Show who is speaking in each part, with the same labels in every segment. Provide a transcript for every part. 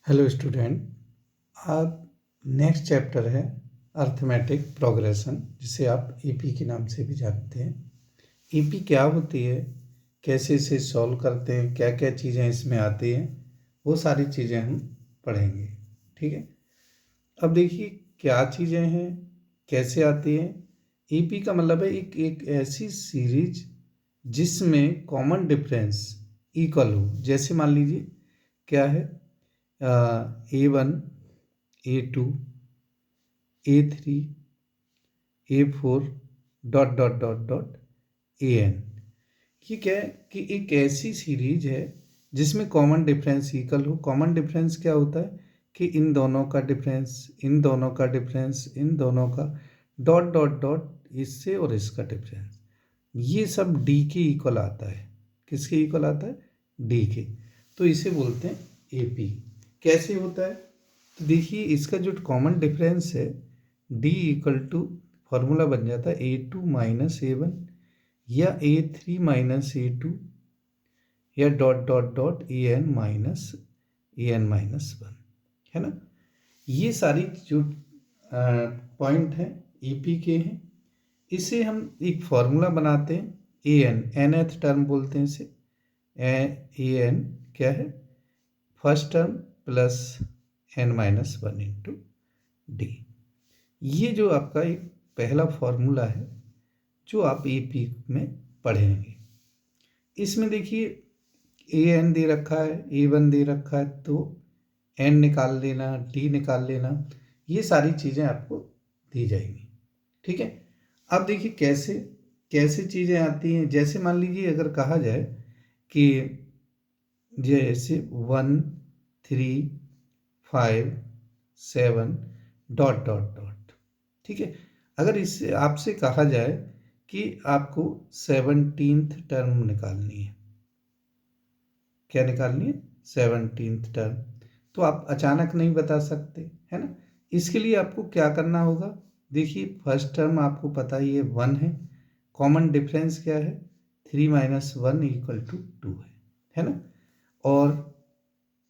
Speaker 1: Hello student. आप next chapter है arithmetic progression, जिसे आप ईपी के नाम से भी जानते हैं। ईपी क्या होती है, कैसे इसे सॉल्व करते हैं, क्या क्या चीज़ें इसमें आती हैं, वो सारी चीज़ें हम पढ़ेंगे। ठीक है। अब देखिए क्या चीज़ें हैं, कैसे आती हैं। ईपी का मतलब है एक ऐसी सीरीज जिसमें कॉमन डिफरेंस इक्वल हो। जैसे मान लीजिए क्या है, A1, A2, A3, A4 dot dot dot dot AN। ये क्या है कि एक ऐसी सीरीज है जिसमें कॉमन डिफरेंस इक्वल हो। कॉमन डिफरेंस क्या होता है कि इन दोनों का डिफरेंस, इन दोनों का डिफरेंस, इन दोनों का डॉट डॉट डॉट, इससे और इसका डिफरेंस, ये सब D के इक्वल आता है। किसके इक्वल आता है? D के। तो इसे बोलते हैं AP। कैसे होता है? तो देखिए इसका जो कॉमन डिफरेंस है D इक्वल टू, फॉर्मूला बन जाता है A2 माइनस A1 या A3 माइनस A2 या dot dot dot AN minus AN-1, है ना। ये सारी जो पॉइंट हैं EP के हैं। इसे हम एक फॉर्मूला बनाते हैं AN, nth टर्म बोलते हैं इसे। AN क्या है? First term plus N-1 into D। ये जो आपका एक पहला फॉर्मूला है जो आप AP में पढ़ेंगे। इसमें देखिए AN दे रखा है, A1 दे रखा है, तो N निकाल लेना, D निकाल लेना, ये सारी चीज़ें आपको दी जाएंगी। ठीक है। अब देखिए कैसे कैसे चीज़ें आती हैं। जैसे मान लीजिए अगर कहा जाए कि जैसे 1, 3, 5, 7 डॉट डॉट डॉट। ठीक है। अगर इससे आपसे कहा जाए कि आपको 17th टर्म निकालनी है, क्या निकालनी है? 17th term. तो आप अचानक नहीं बता सकते, है ना। इसके लिए आपको क्या करना होगा? देखिए फर्स्ट टर्म आपको पता ही है 1 है। कॉमन डिफरेंस क्या है? 3 माइनस 1 इक्वल टू 2 है ना। और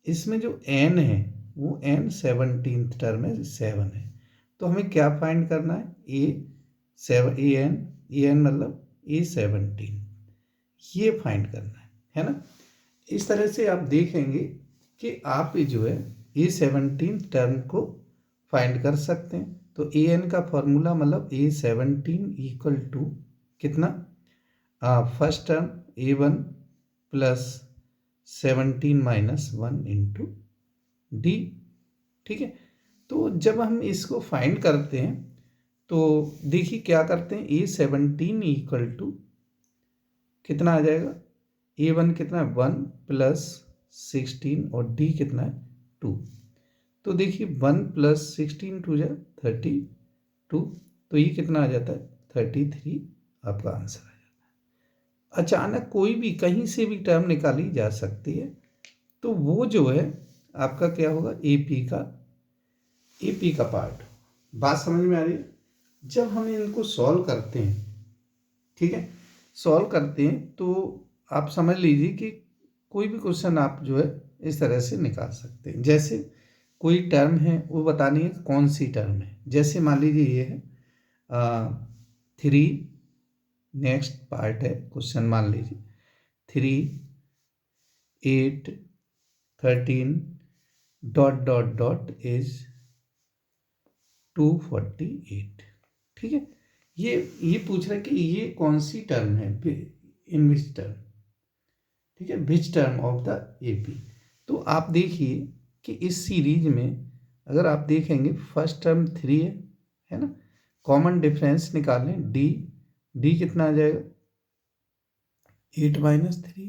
Speaker 1: इसमें जो n है वो n 17th टर्म है, 7 है। तो हमें क्या फाइंड करना है? an मतलब A17, ये फाइंड करना है ना। इस तरह से आप देखेंगे कि आप जो है A17 टर्म को फाइंड कर सकते हैं। तो AN का फॉर्मूला मतलब A17 इक्वल टू कितना? First term A1 plus 17-1 into D। ठीक है। तो जब हम इसको फाइंड करते हैं तो देखिए क्या करते हैं, A17 इक्वल टू कितना आ जाएगा? A1 कितना है? 1 प्लस 16 और D कितना है? 2। तो देखिए 1 प्लस 16 टू जा 32, तो ये कितना आ जाता है? 33 आपका आंसर आ जाता है। अचानक कोई भी कहीं से भी टर्म निकाली जा सकती है, तो वो जो है आपका क्या होगा? AP का पार्ट। बात समझ में आ रही है? जब हम इनको सॉल्व करते हैं, ठीक है, सॉल्व करते हैं तो आप समझ लीजिए कि कोई भी क्वेश्चन आप जो है इस तरह से निकाल सकते हैं। जैसे कोई टर्म है, वो बतानी है कौन सी टर्म है। जैसे मान लीजिए ये है 3, नेक्स्ट पार्ट है क्वेश्चन, मान लीजिए 3, 8, 13 डॉट डॉट डॉट इज 248। ठीक है। ये पूछ रहा है कि ये कौन सी टर्म है, इन विच टर्म। ठीक है, which term of the AP। तो आप देखिए कि इस सीरीज में अगर आप देखेंगे फर्स्ट टर्म 3 है ना। कॉमन डिफरेंस निकालें D कितना आ जाएगा? 8 माइनस 3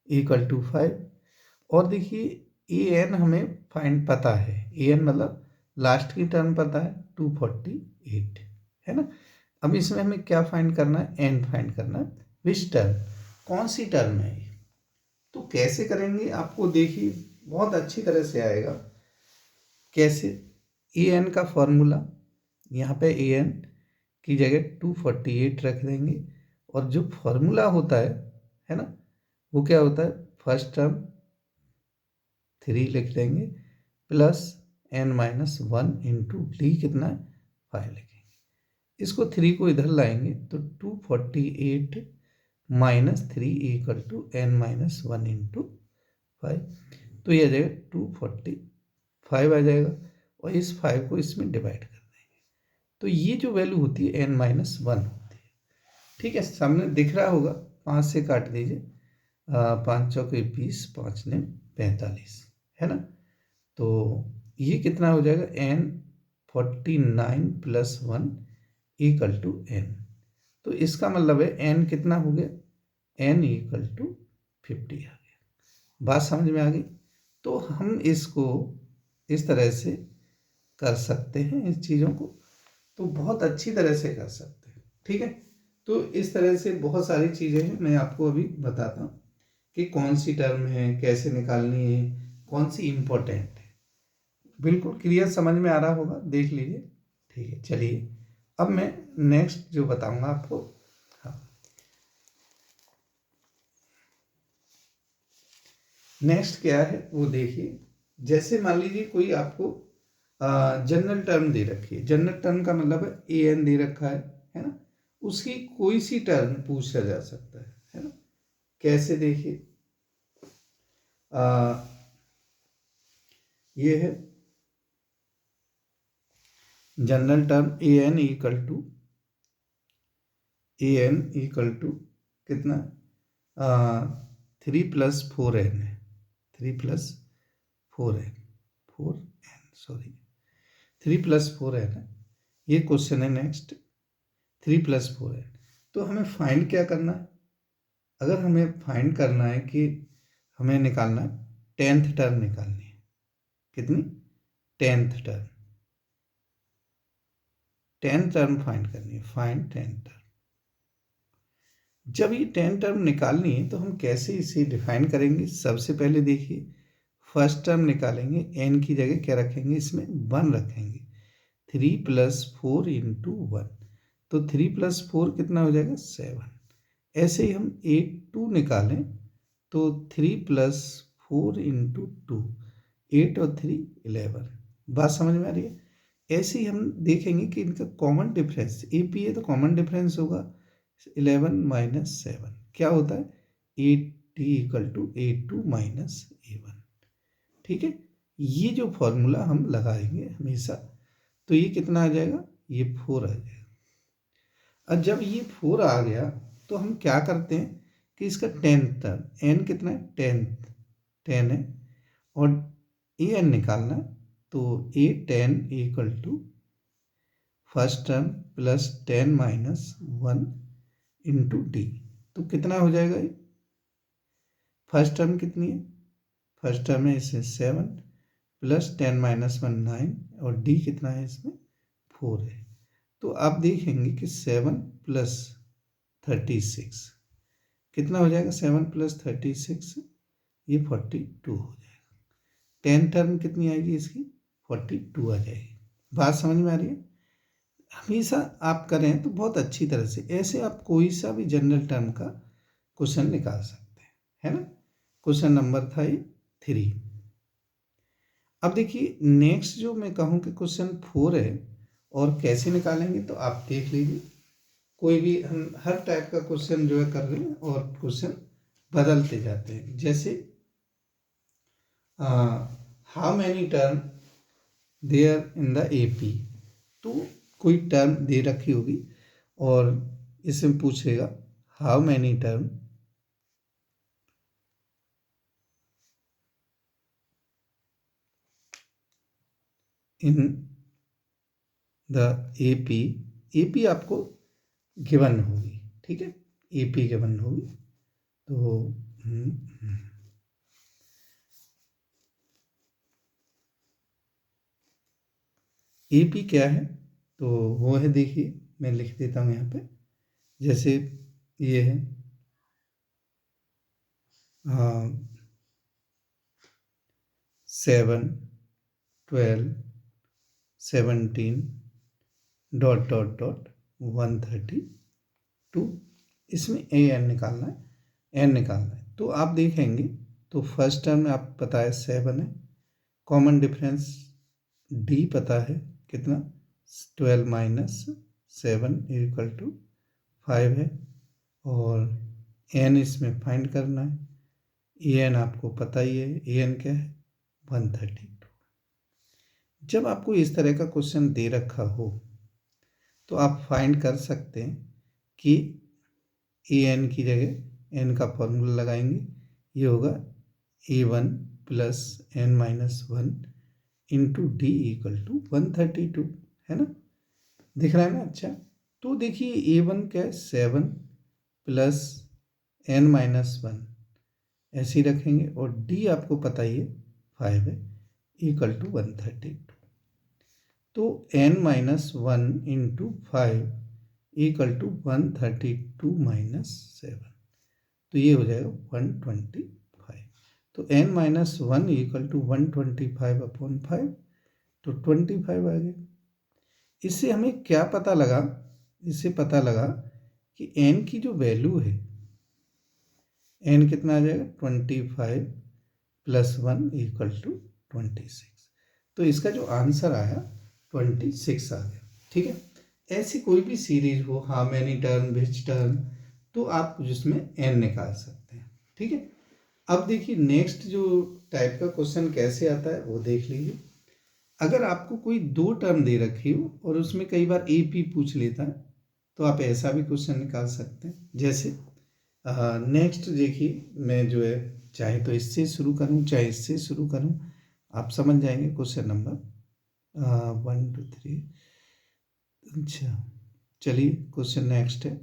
Speaker 1: इक्वल टू 5। और देखिए AN हमें फाइंड पता है, AN मतलब लास्ट की टर्म पता है 248, है ना। अब इसमें हमें क्या फाइंड करना है? N फाइंड करना है। विच टर्म, कौन सी टर्म है ये। तो कैसे करेंगे आपको देखिए बहुत अच्छी तरह से आएगा। कैसे? AN का फॉर्मूला, यहाँ पे AN की जगह 248 रख देंगे, और जो फॉर्मूला होता है ना, वो क्या होता है? फर्स्ट टर्म 3 लिख देंगे plus n minus 1 into D कितना है 5 लिखेंगे। इसको 3 को इधर लाएंगे तो 248 minus 3 equal to n minus 1 into 5, तो ये आ जाएगा 245 आ जाएगा, और इस 5 को इसमें डिवाइड कर देंगे, तो ये जो वैल्यू होती है n माइनस 1 होती है। ठीक है, सामने दिख रहा होगा, 5 से काट दीजिए, 5 चौके 20, 5 ने 45, है ना। तो ये कितना हो जाएगा n49 plus 1 equal to n, तो इसका मतलब है n कितना हो गया, n इक्वल टू 50 आ गया। बात समझ में आ गई। तो हम इसको इस तरह से कर सकते हैं, इस चीज़ों को तो बहुत अच्छी तरह से कर सकते हैं। ठीक है, तो इस तरह से बहुत सारी चीज़ें हैं, मैं आपको अभी बताता हूँ कि कौन सी टर्म है, कैसे निकालनी है, कौन सी इम्पोर्टेंट है। बिल्कुल क्लियर समझ में आ रहा होगा, देख लीजिए। ठीक है, चलिए अब मैं नेक्स्ट जो बताऊंगा आपको, हाँ नेक्स्ट क्या है वो देखिए। जैसे मान लीजिए कोई आपको जनरल टर्म दे रखी है, जनरल टर्म का मतलब है ए एन दे रखा है ना, उसकी कोई सी टर्म पूछा जा सकता है ना। कैसे देखिए, ये है general term a n equal to कितना, 3 प्लस 4n है, 3 प्लस 4n, 3 प्लस 4n है, ये क्वेश्चन है नेक्स्ट। 3 प्लस 4n, तो हमें फाइंड क्या करना है, अगर हमें फाइंड करना है कि हमें निकालना है 10th टर्म निकालनी है, कितनी 10th टर्म फाइंड करनी है, फाइंड 10th टर्म। जब ये 10 टर्म निकालनी है तो हम कैसे इसे डिफाइन करेंगे, सबसे पहले देखिए फर्स्ट टर्म निकालेंगे, n की जगह क्या रखेंगे, इसमें 1 रखेंगे, 3 प्लस 4 इंटू 1, तो 3 प्लस 4 कितना हो जाएगा 7। ऐसे ही हम 8 2 निकालें तो 3 प्लस 4 इंटू 2, 8 और 3 11। बात समझ में आ रही है। ऐसे ही हम देखेंगे कि इनका कॉमन डिफरेंस ए पी है, तो कॉमन डिफरेंस होगा 11 माइनस 7, क्या होता है 8t equal to 8 minus a1। ठीक है, ये जो फॉर्मूला हम लगाएंगे हमेशा, तो ये कितना आ जाएगा, ये 4 आ जाएगा। अब जब ये 4 आ गया तो हम क्या करते हैं कि इसका 10th टर्म, n कितना है 10 है, और ए एन निकालना है, तो a 10 equal to first term plus 10 minus 1 into d, तो कितना हो जाएगा ये, फर्स्ट टर्म कितनी है, फर्स्ट टर्म है इसमें 7 प्लस 10 माइनस 1 9, और डी कितना है इसमें 4 है। तो आप देखेंगे कि 7 प्लस 36 कितना हो जाएगा, 7 प्लस 36 ये 42 हो जाएगा। 10 टर्म कितनी आएगी इसकी 42 आ जाएगी। बात समझ में आ रही है। हमेशा आप करें तो बहुत अच्छी तरह से, ऐसे आप कोई सा भी जनरल टर्म का क्वेश्चन निकाल सकते हैं, है ना। क्वेश्चन नंबर था ये 3। अब देखिए नेक्स्ट जो मैं कहूँ कि क्वेश्चन 4 है, और कैसे निकालेंगे तो आप देख लीजिए। कोई भी हम हर टाइप का क्वेश्चन जो है कर रहे हैं, और क्वेश्चन बदलते जाते हैं। जैसे how many term there in the AP, तो कोई टर्म दे रखी होगी और इसमें पूछेगा how many term in the AP, AP आपको गिवन होगी, ठीक है, एपी गिवन होगी। तो एपी क्या है, तो वो है, देखिए मैं लिख देता हूँ यहाँ पे। जैसे ये है 7 12 17 डॉट डॉट डॉट 132, इसमें ए एन निकालना है, एन निकालना है। तो आप देखेंगे तो फर्स्ट टर्म में आप पता है 7 है, कॉमन डिफरेंस डी पता है कितना, 12 माइनस 7 इक्वल टू 5 है, और एन इसमें फाइंड करना है। ए एन आपको पता ही है, ए एन क्या है 132। जब आपको इस तरह का क्वेश्चन दे रखा हो तो आप फाइंड कर सकते हैं कि ए एन की जगह एन का फॉर्मूला लगाएंगे, ये होगा A1 plus n minus 1 into d equal to 132, है ना, दिख रहा है ना। अच्छा, तो देखिए A1 क्या है 7 प्लस एन माइनस 1 ऐसे ही रखेंगे, और डी आपको पता ही है 5 है, इक्वल टू 132। तो n minus 1 into 5 equal to 132 minus 7, तो ये हो जाएगा 125। तो n minus 1 equal to 125 upon 5, तो 25 आ गया। इससे हमें क्या पता लगा, इससे पता लगा कि n की जो वैल्यू है, n कितना आ जाएगा 25 प्लस 1 इक्वल टू 26। तो इसका जो आंसर आया 26 आ गया। ठीक है, ऐसी कोई भी सीरीज हो, how many term, which term, तो आप जिसमें n निकाल सकते हैं। ठीक है, अब देखिए नेक्स्ट जो टाइप का क्वेश्चन कैसे आता है वो देख लीजिए। अगर आपको कोई दो टर्म दे रखी हो और उसमें कई बार AP पूछ लेता है, तो आप ऐसा भी क्वेश्चन निकाल सकते हैं। जैसे नेक्स्ट देखिए, मैं जो है चाहे तो इससे शुरू करूं चाहे इससे शुरू करूं, आप समझ जाएंगे। Question number 1 2 3। अच्छा, चलिए क्वेश्चन नेक्स्ट है।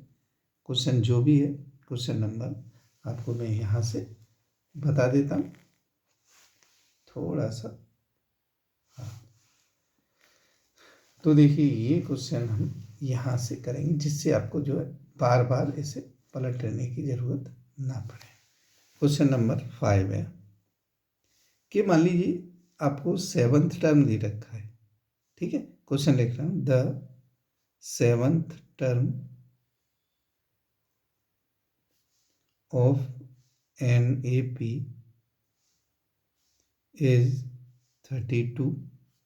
Speaker 1: क्वेश्चन जो भी है, क्वेश्चन नंबर आपको मैं यहाँ से बता देता हूँ थोड़ा सा। हाँ, तो देखिए ये क्वेश्चन हम यहाँ से करेंगे, जिससे आपको जो है बार बार इसे पलटने की ज़रूरत ना पड़े। क्वेश्चन नंबर 5 है कि मान लीजिए आपको 7th टर्म दे रखा है। ठीक है, क्वेश्चन लिख रहा हूँ, the 7th term of an AP is 32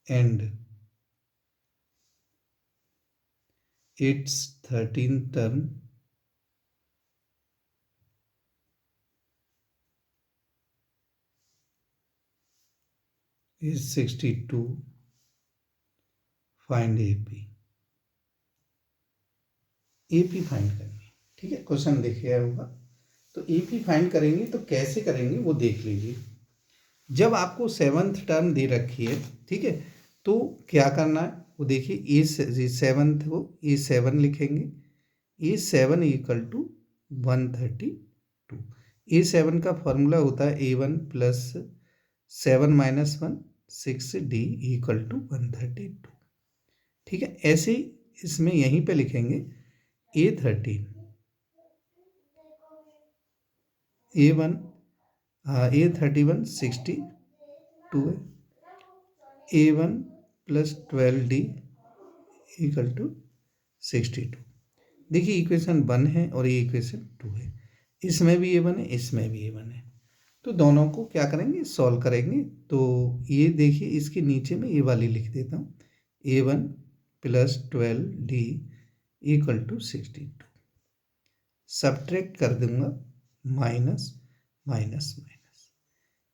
Speaker 1: and its 13th term is 62. Find AP. AP find करनी। ठीक है, क्वेश्चन देखिए होगा, तो AP फाइंड करेंगे तो कैसे करेंगे वो देख लीजिए। जब आपको 7th टर्म दे रखी है, ठीक है, तो क्या करना है वो देखिए। ए 7th को A7 लिखेंगे, A7 इक्वल टू 132। A7 का फॉर्मूला होता है A1 plus 7 minus 1 6D equal to 132। ठीक है, ऐसे ही इसमें यहीं पे लिखेंगे A13 A1 A31 62 है, A1 plus 12D equal to 62। देखिए इक्वेशन 1 है और ये इक्वेशन 2 है, इसमें भी A1 है, इसमें भी A1 है, तो दोनों को क्या करेंगे सॉल्व करेंगे। तो ये देखिए इसके नीचे में ये वाली लिख देता हूँ, A1 plus 12D equal to 62। Subtract कर दूंगा, माइनस माइनस माइनस,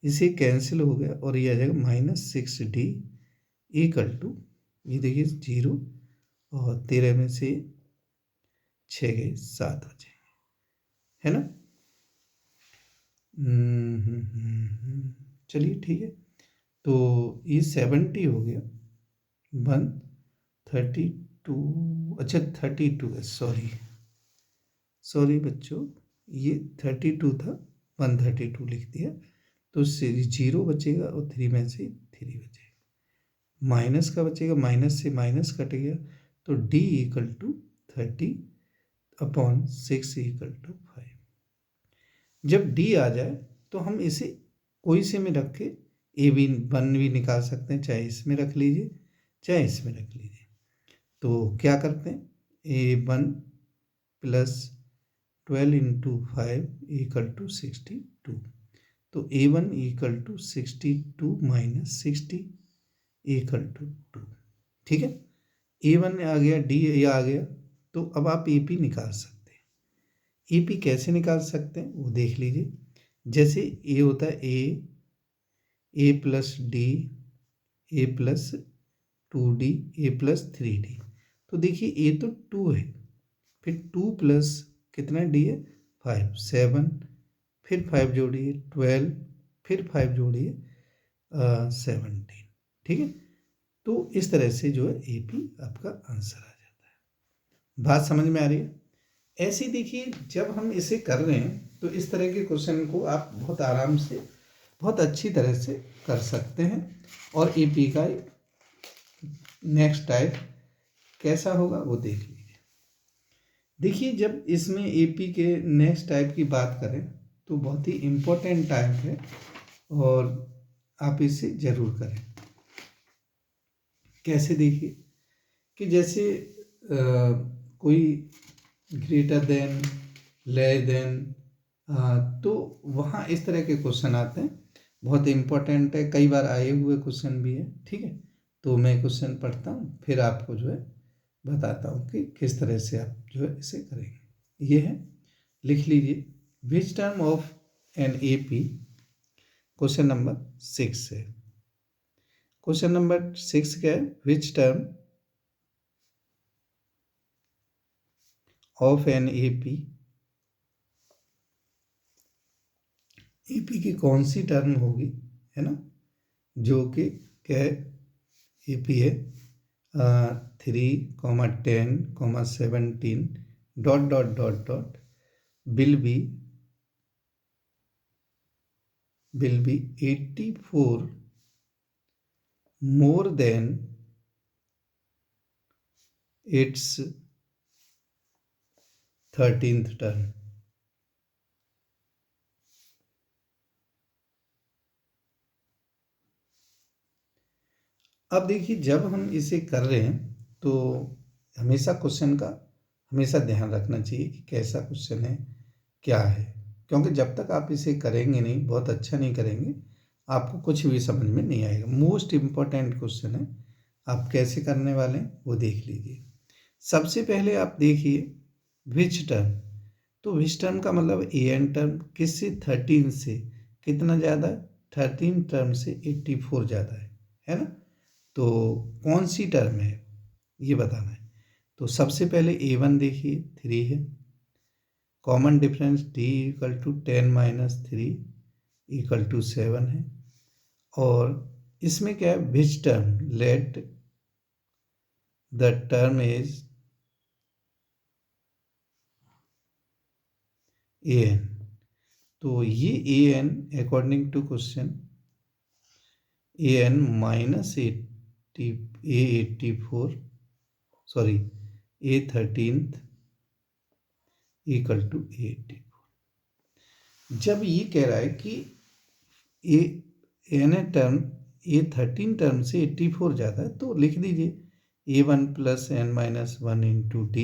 Speaker 1: इसे कैंसिल हो गया और ये आ जाएगा -6D इक्वल टू, ये देखिए 0 और 13 में से 6 गए 7 हो जाएंगे, है ना। चलिए ठीक है, तो ये 70 हो गया, 132, अच्छा 32 है, सॉरी बच्चों, ये 32 था, 132 लिख दिया, तो 0 बचेगा और 3 में से 3 बचेगा, माइनस का बचेगा, माइनस से माइनस कट गया, तो D equal to 30 upon 6 equal to 5। जब D आ जाए तो हम इसे कोई से में रख के A1 भी निकाल सकते हैं, चाहे इसमें रख लीजिए चाहे इसमें रख लीजिए। तो क्या करते हैं, A1 plus 12 into 5 equal to 62। तो A1 equal to 62 minus 60 equal to 2। ठीक है, A1 आ गया, D ये आ गया, तो अब आप AP निकाल सकते हैं। AP कैसे निकाल सकते हैं वो देख लीजिए। जैसे A होता है A plus D, A plus 2D, A plus 3D। तो देखिए A तो 2 है, फिर 2 प्लस कितना D है 5, 7, फिर 5 जोड़िए 12, फिर 5 जोड़िए 17। ठीक है, तो इस तरह से जो है AP आपका आंसर आ जाता है। बात समझ में आ रही है? ऐसे ही देखिए, जब हम इसे कर रहे हैं तो इस तरह के क्वेश्चन को आप बहुत आराम से, बहुत अच्छी तरह से कर सकते हैं। और AP का नेक्स्ट टाइप कैसा होगा वो देख लीजिए। देखिए, जब इसमें AP के नेक्स्ट टाइप की बात करें तो बहुत ही इम्पोर्टेंट टाइप है और आप इसे ज़रूर करें। कैसे, देखिए कि जैसे कोई ग्रेटर देन, लेस देन, तो वहाँ इस तरह के क्वेश्चन आते हैं, बहुत इम्पोर्टेंट है, कई बार आए हुए क्वेश्चन भी है। ठीक है, तो मैं क्वेश्चन पढ़ता हूँ, फिर आपको जो है बताता हूँ कि किस तरह से आप जो है इसे करेंगे। ये है, लिख लीजिए, which term of an AP, question number 6 है। क्वेश्चन नंबर 6 क्या है? Which term of an AP, AP की कौन सी टर्म होगी, है ना, जो कि क्या है, AP है 3, 10, 17 dot dot dot dot will be 84 more than its 13th term। अब देखिए, जब हम इसे कर रहे हैं तो हमेशा क्वेश्चन का हमेशा ध्यान रखना चाहिए कि कैसा क्वेश्चन है, क्या है, क्योंकि जब तक आप इसे करेंगे नहीं, बहुत अच्छा नहीं करेंगे, आपको कुछ भी समझ में नहीं आएगा। मोस्ट इम्पॉर्टेंट क्वेश्चन है, आप कैसे करने वाले हैं वो देख लीजिए। सबसे पहले आप देखिए विच टर्म, तो विच टर्म का मतलब AN टर्म किससे, 13 से कितना ज़्यादा है, 13 टर्म से 84 ज़्यादा है ना, तो कौन सी टर्म है ये बताना है। तो सबसे पहले A1 देखिए 3 है, common difference D equal to 10 minus 3 equal to 7 है। और इसमें क्या है, which term, let the term is AN। तो ये AN according to question AN minus 84, sorry A13 equal to 84। जब ये कह रहा है कि AN टर्म A13 टर्म से 84 ज़्यादा है, तो लिख दीजिए A1 plus N minus 1 into D।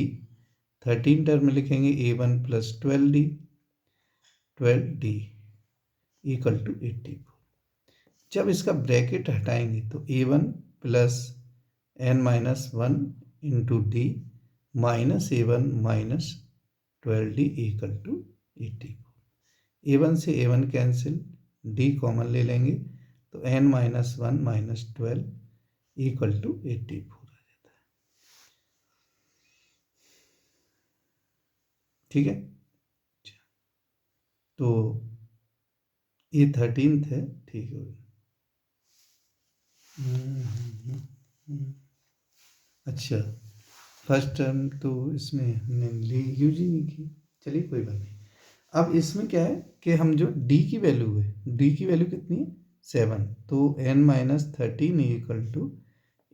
Speaker 1: 13 term में लिखेंगे A1 plus 12D equal to 84। जब इसका ब्रैकेट हटाएंगे तो A1 plus N minus 1 into D minus A1 minus 12D equal to 84। A1 से A1 कैंसिल, D कॉमन ले लेंगे तो N minus 1 minus 12 equal to 84 आ जाता है। ठीक है, तो ये 13th है। ठीक है, अच्छा, फर्स्ट टर्म तो इसमें हमने यूज ही नहीं की, चलिए कोई बात नहीं। अब इसमें क्या है कि हम जो D की वैल्यू है, D की वैल्यू कितनी है 7, तो N minus 13 equal to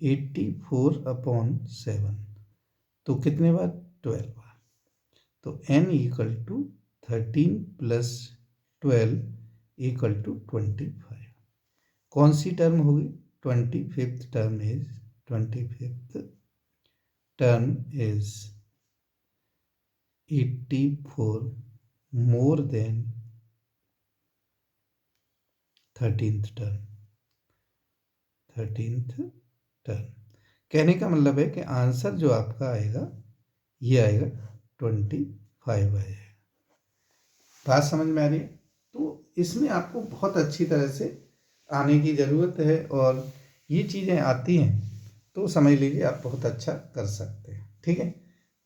Speaker 1: 84 upon 7, तो कितने बार 12 बार, तो N equal to 13 plus 12 equal to 25। कौन सी टर्म होगी, 25th term is 25th term is 84 more than 13th term. कहने का मतलब है कि आंसर जो आपका आएगा ये आएगा 25 आएगा। बात समझ में आ रही है? तो इसमें आपको बहुत अच्छी तरह से आने की ज़रूरत है, और ये चीज़ें आती हैं तो समझ लीजिए आप बहुत अच्छा कर सकते हैं। ठीक है,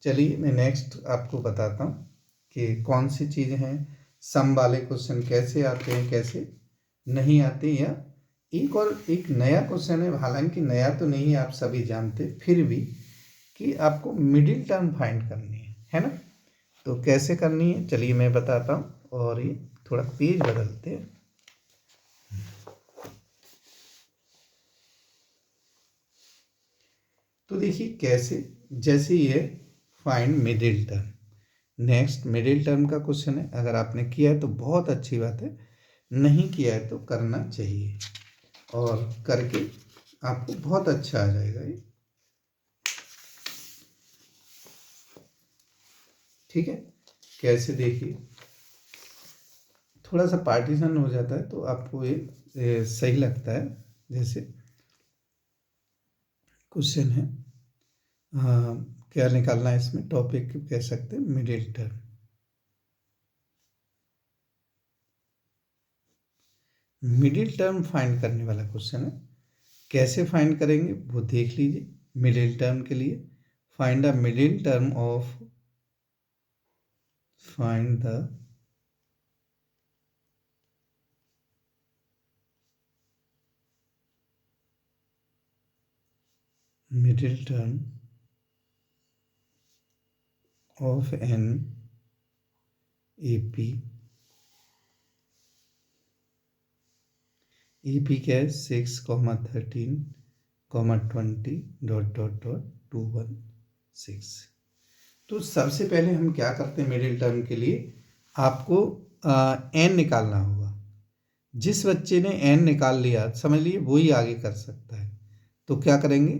Speaker 1: चलिए मैं नेक्स्ट आपको बताता हूँ कि कौन सी चीज़ें हैं, सम वाले क्वेश्चन कैसे आते हैं, कैसे नहीं आते, या एक नया क्वेश्चन है, हालांकि नया तो नहीं है, आप सभी जानते, फिर भी कि आपको मिडिल टर्म फाइंड करनी है ना। तो कैसे करनी है चलिए मैं बताता हूँ, और ये थोड़ा पेज बदलते हैं। तो देखिए कैसे, जैसे ये find middle term, next middle term का क्वेश्चन है। अगर आपने किया है तो बहुत अच्छी बात है, नहीं किया है तो करना चाहिए, और करके आपको बहुत अच्छा आ जाएगा ये। ठीक है, कैसे देखिए, थोड़ा सा पार्टीशन हो जाता है तो आपको ये सही लगता है। जैसे क्वेश्चन है, क्या निकालना है इसमें, टॉपिक कह सकते हैं middle term. Middle term find करने वाला क्वेश्चन है। कैसे फाइंड करेंगे वो देख लीजिए। मिडिल टर्म के लिए find the middle term of, find the middle term of an AP। AP क्या है, 6,13,20.216। तो सबसे पहले हम क्या करते हैं, मिडिल टर्म के लिए आपको n निकालना होगा। जिस बच्चे ने n निकाल लिया समझ लिए वही आगे कर सकता है। तो क्या करेंगे,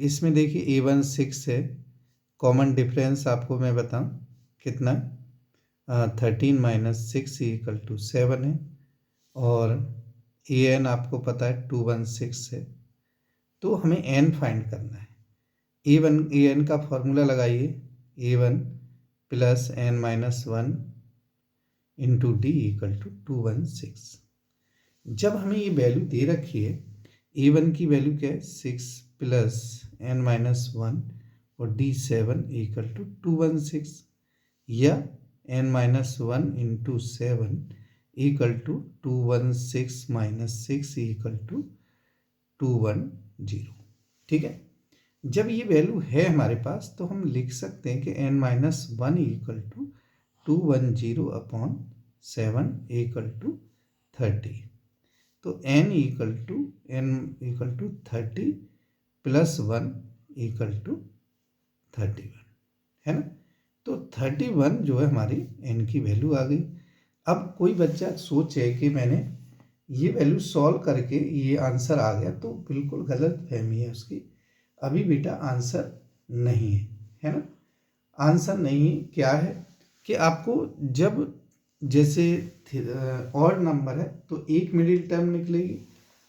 Speaker 1: इसमें देखिए A1 6 है, कॉमन डिफरेंस आपको मैं बताऊं कितना, 13 - 6 = 7 है, और an आपको पता है 216 है। तो हमें n फाइंड करना है। an का फॉर्मूला लगाइए, a1 + n - 1 × d = 216। जब हमें ये वैल्यू दे रखी है, a1 की वैल्यू क्या है, 6 + n - 1 और d7 = 216, या n - 1 × 7 = 216 - 6 = 210। ठीक है, जब ये वैल्यू है हमारे पास तो हम लिख सकते हैं कि n - 1 = 210/7 = 30। तो n = 30 + 1 = 31, है ना। तो 31 जो है हमारी n की वैल्यू आ गई। अब कोई बच्चा सोचे कि मैंने ये वैल्यू सॉल्व करके ये आंसर आ गया, तो बिल्कुल गलत फहमी है उसकी। अभी बेटा आंसर नहीं है ना। आंसर नहीं क्या है कि आपको जब जैसे ऑड नंबर है तो एक मिडिल टर्म निकलेगी,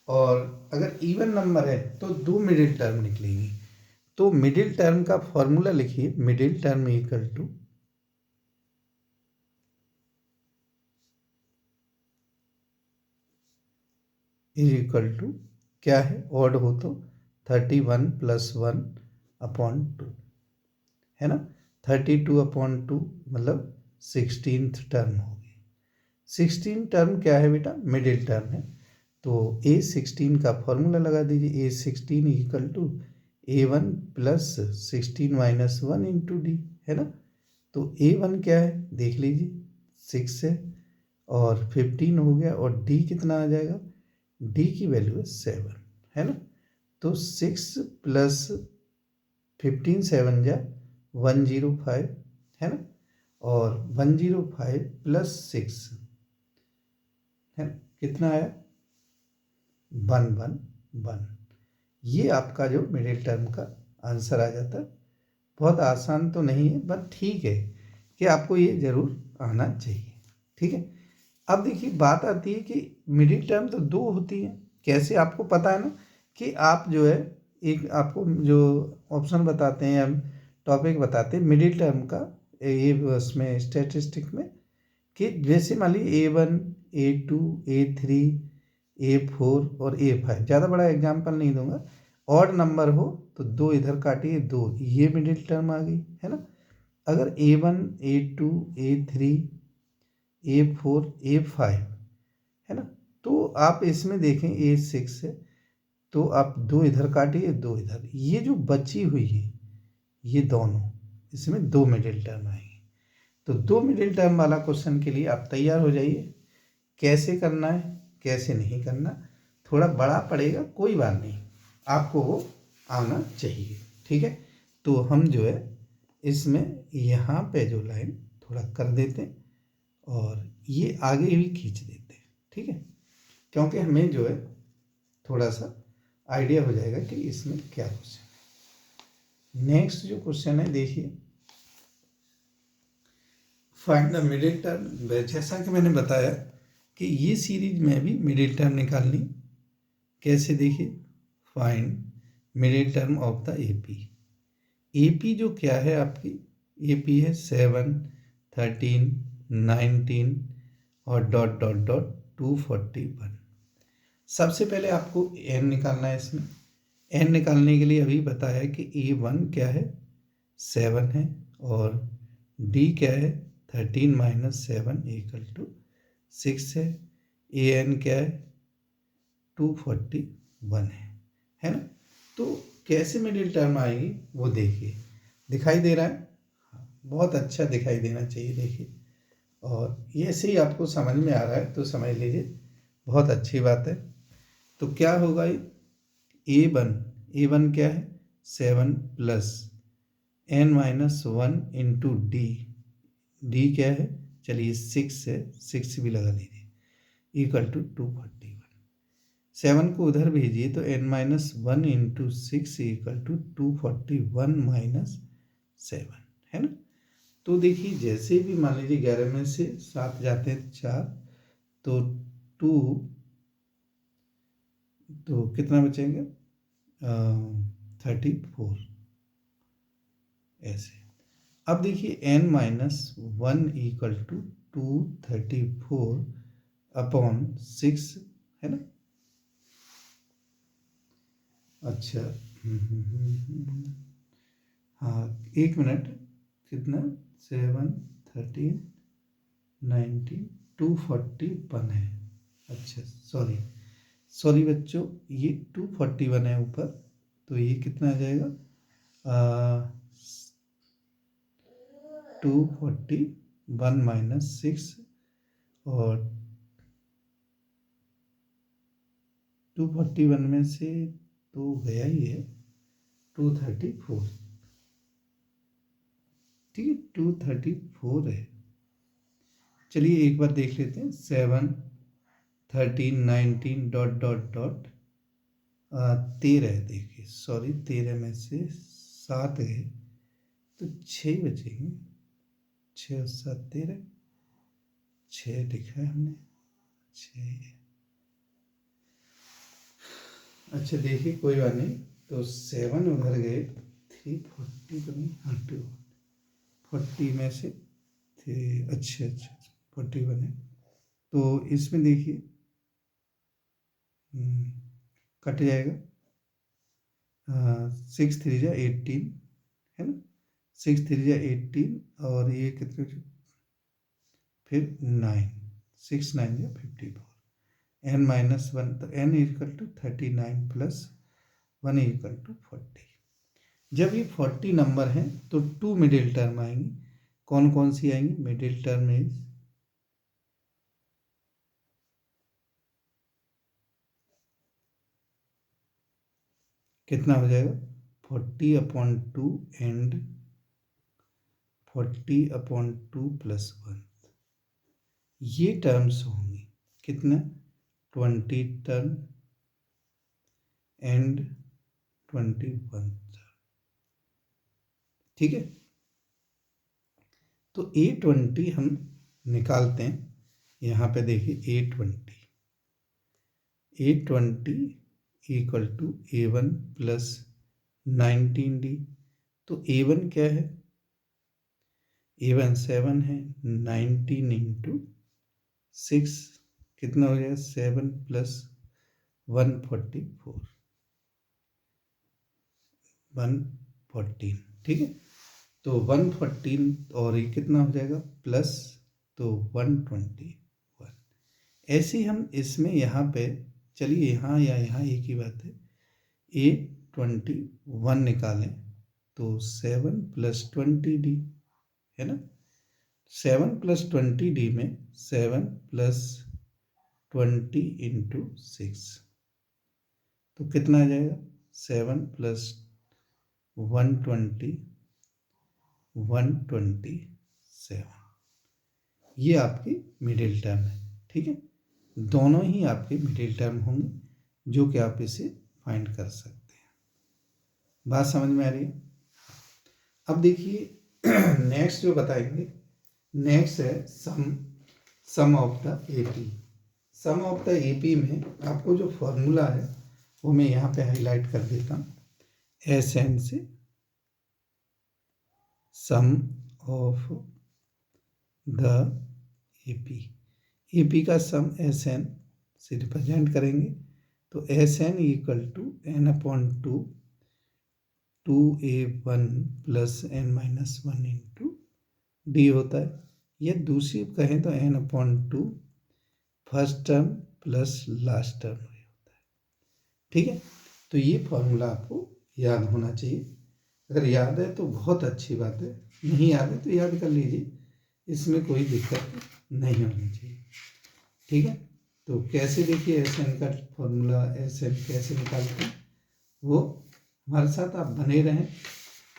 Speaker 1: और अगर इवन नंबर है तो 2 मिडिल टर्म निकलेगी। तो मिडिल टर्म का फॉर्मूला लिखिए, मिडिल टर्म = क्या है, ऑड हो तो 31 + 1/2, है ना। 32/2 मतलब 16th टर्म होगी। 16 टर्म क्या है बेटा, मिडिल टर्म है। तो A16 का फॉर्मूला लगा दीजिए, A16 = A1 + 16 - 1 × d, है ना। तो A1 क्या है देख लीजिए, 6 है, और 15 हो गया, और d कितना आ जाएगा, d की वैल्यू है 7, है ना। तो 6 + 15 7 जा 105, है ना, और 105 + 6 है ना, कितना आया, 111। ये आपका जो मिडिल टर्म का आंसर आ जाता है। बहुत आसान तो नहीं है, बट ठीक है कि आपको ये जरूर आना चाहिए। ठीक है, अब देखिए बात आती है कि मिडिल टर्म तो दो होती है, कैसे आपको पता है ना कि आप जो है एक आपको जो ऑप्शन बताते हैं या टॉपिक बताते हैं मिडिल टर्म का, ये उसमें स्टैटिस्टिक में, कि जैसे मान लीजिए A1 A2 A3 A4 और A5, ज़्यादा बड़ा एग्जाम्पल नहीं दूंगा, ऑड नंबर हो तो दो इधर काटिए, दो ये मिडिल टर्म आ गई है ना। अगर A1 A2 A3 A4 A5 है ना, तो आप इसमें देखें A6 है, तो आप दो इधर काटिए दो इधर, ये जो बची हुई है ये दोनों, इसमें दो मिडिल टर्म आएंगे। तो दो मिडिल टर्म वाला क्वेश्चन के लिए आप तैयार हो जाइए। कैसे करना है कैसे नहीं करना, थोड़ा बड़ा पड़ेगा, कोई बात नहीं, आपको वो आना चाहिए, ठीक है। तो हम जो है इसमें यहाँ पे जो लाइन थोड़ा कर देते हैं और ये आगे भी खींच देते हैं, ठीक है, क्योंकि हमें जो है थोड़ा सा आइडिया हो जाएगा कि इसमें क्या क्वेश्चन है। नेक्स्ट जो क्वेश्चन है देखिए, फाइंड द मिडिल टर्म। जैसा कि मैंने बताया कि ये सीरीज में भी मिडिल टर्म निकालनी, कैसे देखिए, find middle term of the AP जो क्या है आपकी, एपी है 7 13 19 और डॉट डॉट डॉट 241। सबसे पहले आपको एन निकालना है। इसमें एन निकालने के लिए अभी बताया कि A1 क्या है 7 है और डी क्या है 13 माइनस 7 इक्वल टू 6 है, एन क्या है 241 है ना। तो कैसे मिडिल टर्म आएगी वो देखिए, दिखाई दे रहा है, बहुत अच्छा दिखाई देना चाहिए देखिए, और ये से ही आपको समझ में आ रहा है तो समझ लीजिए बहुत अच्छी बात है। तो क्या होगा, ए वन क्या है 7 plus n minus 1 into D क्या है, चलिए 6 है, 6 भी लगा लीजिए, इक्वल टू 241। 7 को उधर भेजिए तो n minus 1 into 6 equal to 241 minus 7 है ना। तो देखिए जैसे भी मान लीजिए 11 में से 7 जाते हैं 4, तो 2, तो कितना बचेंगे 34 ऐसे। अब देखिए n minus 1 equal to 234 upon 6 है ना। अच्छा हाँ, एक मिनट, कितना 7 13 19 241 है। अच्छा सॉरी बच्चों, ये 241 है ऊपर, तो ये कितना आ जाएगा 241 माइनस 6 और 241 में से तो गया ही है 234, ठीक है 234 है। चलिए एक बार देख लेते हैं, 7 13 19 डॉट डॉट डॉट 13, देखिए सॉरी 13 में से 7 गए तो 6 बचेंगे, 6 और 7 13, 6 लिखा है हमने 6। अच्छा देखिए कोई बात नहीं, तो 7 उधर गए, 340 तो नहीं, हाँ 240 में से थे, अच्छा 41 है। तो इसमें देखिए कट जाएगा, 6 3 जा 18 है ना, 6 3 जा 18 और ये कितने, फिर 9, 6 9 जा 54, n माइनस 1, तो n equal to 39 plus 1 equal to 40। जब ये 40 नंबर हैं तो 2 मिडिल टर्म आएंगी, कौन कौन सी आएंगी मिडिल टर्म इज, कितना हो जाएगा 40 अपॉन 2 एंड 40 अपॉन 2 प्लस 1, ये टर्म्स होंगी कितना 20 टर्म एंड 21 टर्म, ठीक है। तो A20 हम निकालते हैं, यहाँ पे देखिए A20 equal to A1 plus 19D। तो A1 क्या है, A1 7 है, 19 इंटू 6 कितना हो जाएगा, 7 प्लस 114, 114, ठीक है। तो 114 और ये कितना हो जाएगा प्लस, तो 121। ऐसे हम इसमें यहाँ पे चलिए यहाँ या यहाँ एक ही बात है, A21 निकालें तो 7 प्लस 20D है ना। 7 प्लस 20D में 7 प्लस 20 इंटू 6 तो कितना आ जाएगा, 7 प्लस 120, 127। ये आपकी मिडिल टर्म है, ठीक है। दोनों ही आपके मिडिल टर्म होंगे जो कि आप इसे फाइंड कर सकते हैं। बात समझ में आ रही है। अब देखिए नेक्स्ट जो बताएंगे, नेक्स्ट है sum of the AP. Sum of the AP में आपको जो फॉर्मूला है वो मैं यहाँ पे हाईलाइट कर देता हूँ, SN से sum of the AP. AP का सम SN से रिप्रेजेंट करेंगे तो SN equal to N/2 2A1 plus N-1 into D होता है। या दूसरी कहें तो N/2 first term plus last term होता है, ठीक है। तो ये फॉर्मूला आपको याद होना चाहिए। अगर याद है तो बहुत अच्छी बात है, नहीं याद है तो याद कर लीजिए, इसमें कोई दिक्कत नहीं होनी चाहिए, ठीक है। तो कैसे देखिए SN का फॉर्मूला, SN कैसे निकालते हैं वो हमारे साथ आप बने रहें,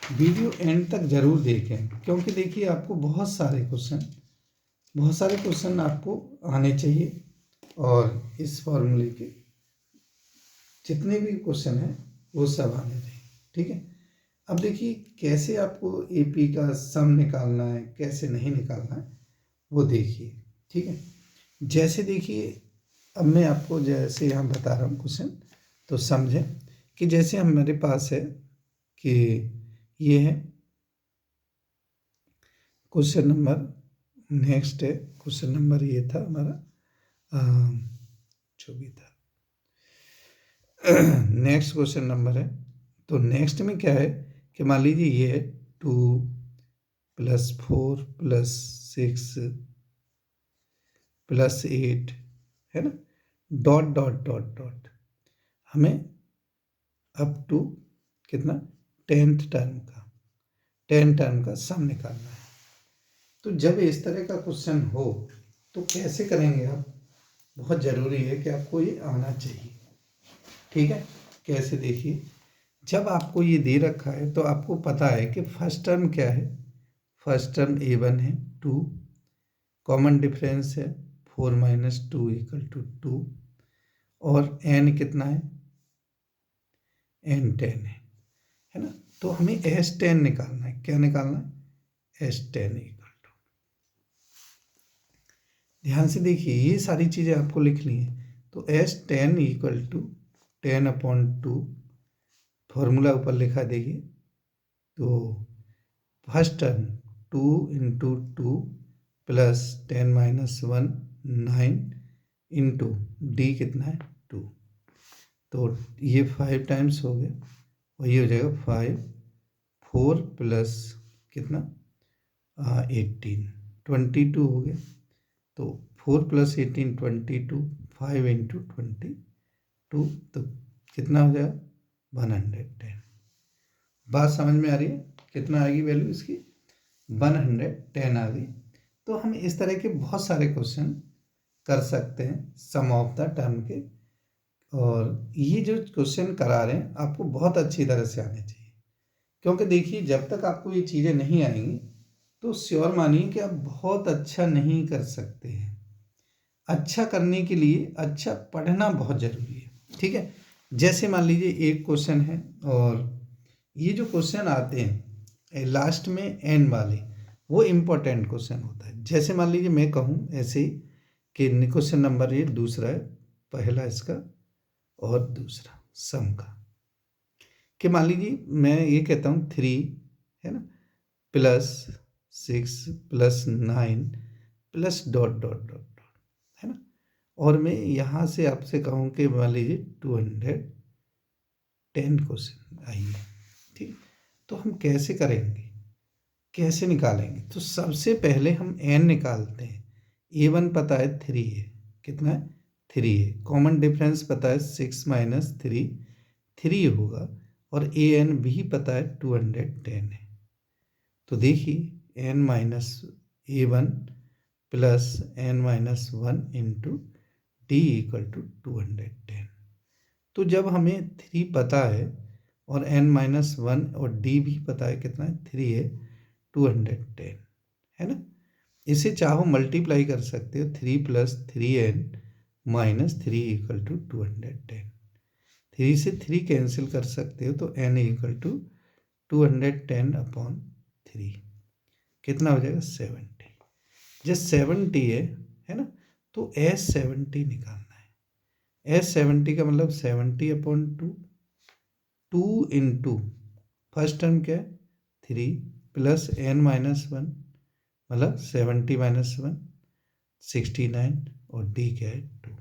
Speaker 1: वीडियो एंड तक जरूर देखें, क्योंकि देखिए आपको बहुत सारे क्वेश्चन आपको आने चाहिए और इस फॉर्मूले के जितने भी क्वेश्चन हैं वो सब आने चाहिए, ठीक है। अब देखिए कैसे आपको एपी का सम निकालना है, कैसे नहीं निकालना है वो देखिए, ठीक है। जैसे देखिए अब मैं आपको जैसे यहाँ बता रहा हूँ क्वेश्चन, तो समझें कि जैसे हमारे पास है कि ये है क्वेश्चन नंबर, नेक्स्ट है क्वेश्चन नंबर, ये था हमारा जो भी था नेक्स्ट क्वेश्चन नंबर है। तो नेक्स्ट में क्या है कि मान लीजिए ये है 2 प्लस 4 प्लस 6 प्लस 8 है ना, डॉट डॉट डॉट डॉट, हमें अप टू कितना 10th टर्म का सम निकालना है। तो जब इस तरह का क्वेश्चन हो तो कैसे करेंगे आप, बहुत ज़रूरी है कि आपको ये आना चाहिए, ठीक है। कैसे देखिए, जब आपको ये दे रखा है तो आपको पता है कि फर्स्ट टर्म क्या है, फर्स्ट टर्म A1 है 2, कॉमन डिफरेंस है 4 माइनस 2 इक्वल टू 2, और n कितना है, n10 है ना। तो हमें S10 निकालना है, क्या निकालना है, S10 इक्वल टू, ध्यान से देखिए ये सारी चीज़ें आपको लिख ली हैं। तो S10 इक्वल टू 10/2, फॉर्मूला ऊपर लिखा देखिए, तो first term 2 into 2 plus 10 minus 1 9 into D कितना है 2, तो ये 5 टाइम्स हो गया और ये हो जाएगा 5, 4 प्लस कितना 18 22 हो गया। तो 4 प्लस 18 22, 5 इंटू 22, तो कितना हो जाएगा 110। बात समझ में आ रही है, कितना आएगी वैल्यू इसकी, 110 आ गई। तो हम इस तरह के बहुत सारे क्वेश्चन कर सकते हैं सम ऑफ द टर्म के, और ये जो क्वेश्चन करा रहे हैं आपको बहुत अच्छी तरह से आने चाहिए, क्योंकि देखिए जब तक आपको ये चीज़ें नहीं आएंगी तो श्योर मानिए कि आप बहुत अच्छा नहीं कर सकते हैं। अच्छा करने के लिए अच्छा पढ़ना बहुत ज़रूरी है, ठीक है। जैसे मान लीजिए एक क्वेश्चन है, और ये जो क्वेश्चन आते हैं लास्ट में एन वाले, वो इम्पोर्टेंट क्वेश्चन होता है। जैसे मान लीजिए मैं कहूँ ऐसे कि क्वेश्चन नंबर ये दूसरा है, पहला इसका और दूसरा सम का, कि मान लीजिए मैं ये कहता हूँ 3 है ना +6 +9 plus dot dot dot dot, है ना, और मैं यहाँ से आपसे कहूँ कि मान लीजिए 210 क्वेश्चन आइए, ठीक। तो हम कैसे करेंगे, कैसे निकालेंगे? तो सबसे पहले हम n निकालते हैं। a1 पता है 3 है, कितना है 3 है, कॉमन डिफरेंस पता है 6 - 3 3 होगा, और an भी पता है 210 है। तो देखिए n - a1 plus n - 1 into d = 210। तो जब हमें 3 पता है और n - 1 और d भी पता है, कितना है 3 है, 210 है ना। इसे चाहो मल्टीप्लाई कर सकते हो, 3 + 3n - 3 = 210। 3 से 3 कैंसिल कर सकते हो, तो n = 210/3 कितना हो जाएगा 70। जब 70 है ना, तो S70 निकालना है। S70 का मतलब 70/2, 2 इंटू फर्स्ट टर्म क्या है 3 प्लस n - 1 मतलब 70 - 1 69, और d क्या है 2।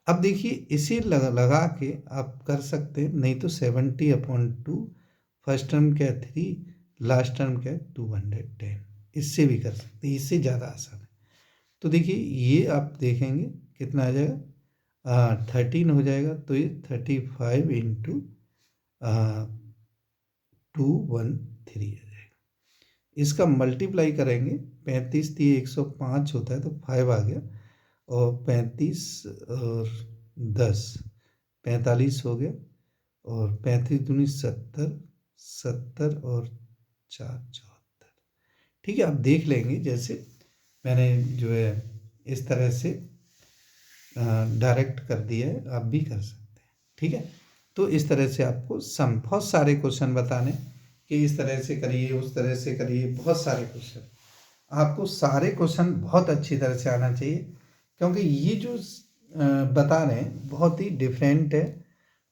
Speaker 1: अब देखिए इसे लगा के आप कर सकते हैं, नहीं तो 70/2, फर्स्ट टर्म क्या है 3, लास्ट टर्म क्या है 210, इससे भी कर सकते हैं, इससे ज़्यादा आसान है। तो देखिए ये आप देखेंगे कितना आ जाएगा 13 हो जाएगा, तो ये 35 इंटू 213 आ जाएगा। इसका मल्टीप्लाई करेंगे, 35 × 105 होता है, तो 5 आ गया, और 35 और 10 45 हो गया, और 35 दूनी 70 70 और 4 74। ठीक है, आप देख लेंगे, जैसे मैंने जो है इस तरह से डायरेक्ट कर दिया है, आप भी कर सकते हैं। ठीक है, तो इस तरह से आपको बहुत सारे क्वेश्चन बताने कि इस तरह से करिए, उस तरह से करिए, बहुत सारे क्वेश्चन। आपको सारे क्वेश्चन बहुत अच्छी तरह से आना चाहिए, क्योंकि ये जो बता रहे हैं बहुत ही डिफरेंट है,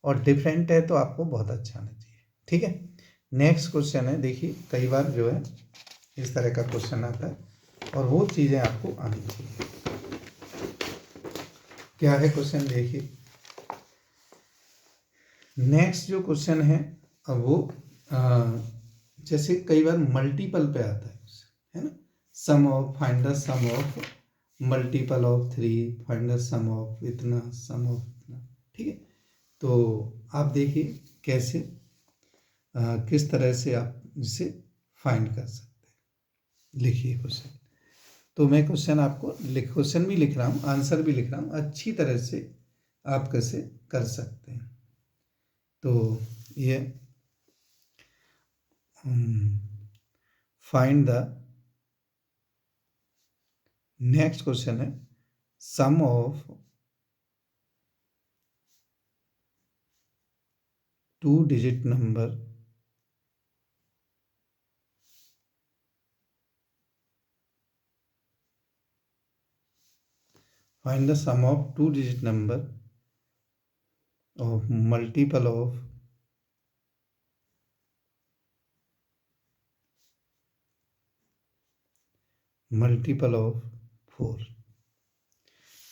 Speaker 1: और डिफरेंट है तो आपको बहुत अच्छा आना चाहिए। ठीक है, नेक्स्ट क्वेश्चन है, देखिए कई बार जो है इस तरह का क्वेश्चन आता है, और वो चीज़ें आपको आनी चाहिए। क्या है क्वेश्चन, देखिए नेक्स्ट जो क्वेश्चन है, अब वो जैसे कई बार मल्टीपल पे आता है ना, sum of, find the sum of multiple of 3, find the sum of इतना, सम ऑफ इतना। ठीक है, तो आप देखिए कैसे किस तरह से आप इसे फाइंड कर सकते हैं। लिखिए क्वेश्चन, तो मैं क्वेश्चन आपको क्वेश्चन भी लिख रहा हूँ, आंसर भी लिख रहा हूँ, अच्छी तरह से आप कैसे कर सकते हैं। तो ये फाइंड द, नेक्स्ट क्वेश्चन है sum of 2 digit number find the sum of 2 digit number of multiple of multiple of 4।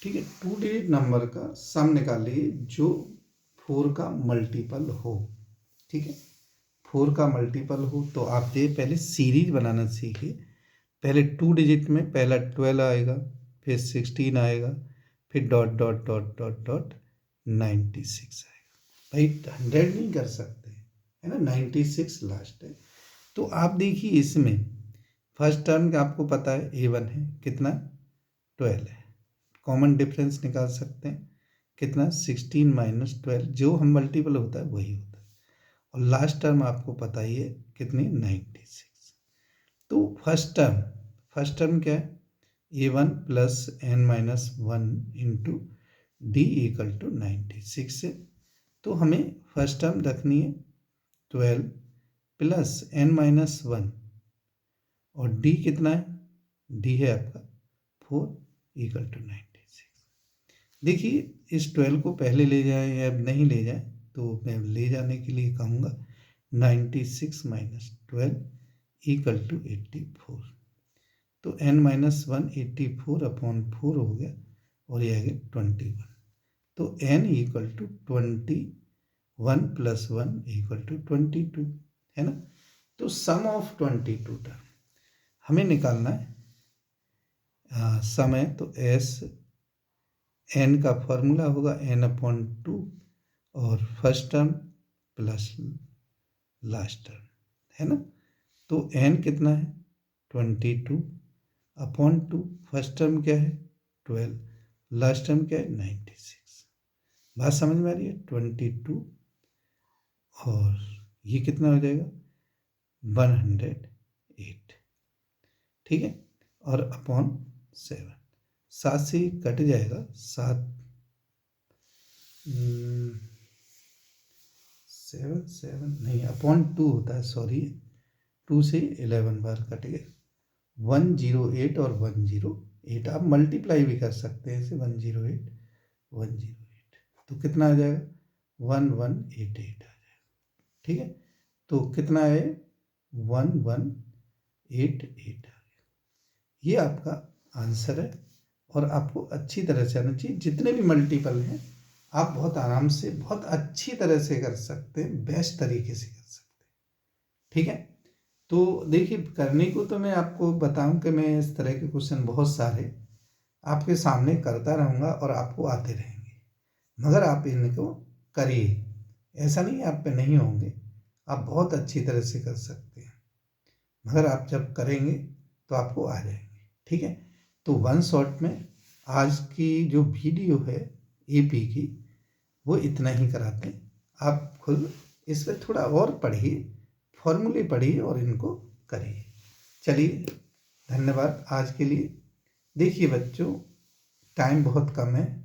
Speaker 1: ठीक है, 2 डिजिट नंबर का सम निकालिए जो 4 का मल्टीपल हो। ठीक है, 4 का मल्टीपल हो, तो आप ये पहले सीरीज बनाना सीखिए। पहले 2 डिजिट में पहला 12 आएगा, फिर 16 आएगा, फिर dot dot dot dot dot 96 आएगा। भाई 100 नहीं कर सकते, है ना, 96 लास्ट है। तो आप देखिए इसमें फर्स्ट टर्म का आपको पता है A1 है, कितना 12 है, कॉमन डिफरेंस निकाल सकते हैं, कितना 16 - 12, जो हम मल्टीपल होता है वही होता है, और लास्ट टर्म आपको पता ही है कितनी 96। तो फर्स्ट टर्म क्या है A1 plus n - 1 into d = 96 है। तो हमें फर्स्ट टर्म रखनी है 12 प्लस n - 1, और d कितना है, d है आपका 4, इक्वल टू 96। देखिए इस 12 को पहले ले जाए या नहीं ले जाए, तो मैं ले जाने के लिए कहूँगा 96 माइनस 12 इक्वल टू 84। तो n-1 84 अपॉन 4 हो गया और ये आ गया 21। तो n equal to 21 plus 1 equal to 22 है ना। तो सम ऑफ 22 टर्म हमें निकालना है। सम है तो s n का फॉर्मूला होगा n/2 और first term plus last term है ना। तो n कितना है 22 अपॉन 2, फर्स्ट टर्म क्या है 12, लास्ट टर्म क्या है 96। बात समझ में आ रही है। 22 और ये कितना हो जाएगा 108, ठीक है। और अपॉन 7, 7 से कट जाएगा, 7 7 नहीं अपॉन 2 होता है, सॉरी 2 से 11 बार कट गए। 108 और 108 आप मल्टीप्लाई भी कर सकते हैं ऐसे 108 108, तो कितना आ जाएगा 1188 आ जाएगा, ठीक है। तो कितना है 1188 आ गया। ये आपका आंसर है और आपको अच्छी तरह से आना चाहिए। जितने भी मल्टीपल हैं आप बहुत आराम से बहुत अच्छी तरह से कर सकते हैं, बेस्ट तरीके से कर सकते हैं, ठीक है। तो देखिए करने को तो मैं आपको बताऊं कि मैं इस तरह के क्वेश्चन बहुत सारे आपके सामने करता रहूँगा और आपको आते रहेंगे, मगर आप इनको करिए। ऐसा नहीं आप पे नहीं होंगे, आप बहुत अच्छी तरह से कर सकते हैं, मगर आप जब करेंगे तो आपको आ जाएंगे, ठीक है। तो वन शॉट में आज की जो वीडियो है ईपी की वो इतना ही कराते हैं। आप खुद इस पर थोड़ा और पढ़िए, फॉर्मूले पढ़िए और इनको करिए। चलिए धन्यवाद आज के लिए। देखिए बच्चों टाइम बहुत कम है,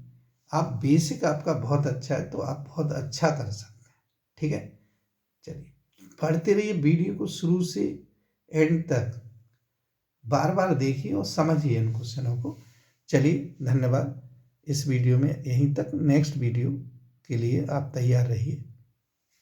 Speaker 1: आप बेसिक आपका बहुत अच्छा है तो आप बहुत अच्छा कर सकते हैं, ठीक है। चलिए पढ़ते रहिए, वीडियो को शुरू से एंड तक बार बार देखिए और समझिए इन क्वेश्चनों को। चलिए धन्यवाद। इस वीडियो में यहीं तक, नेक्स्ट वीडियो के लिए आप तैयार रहिए।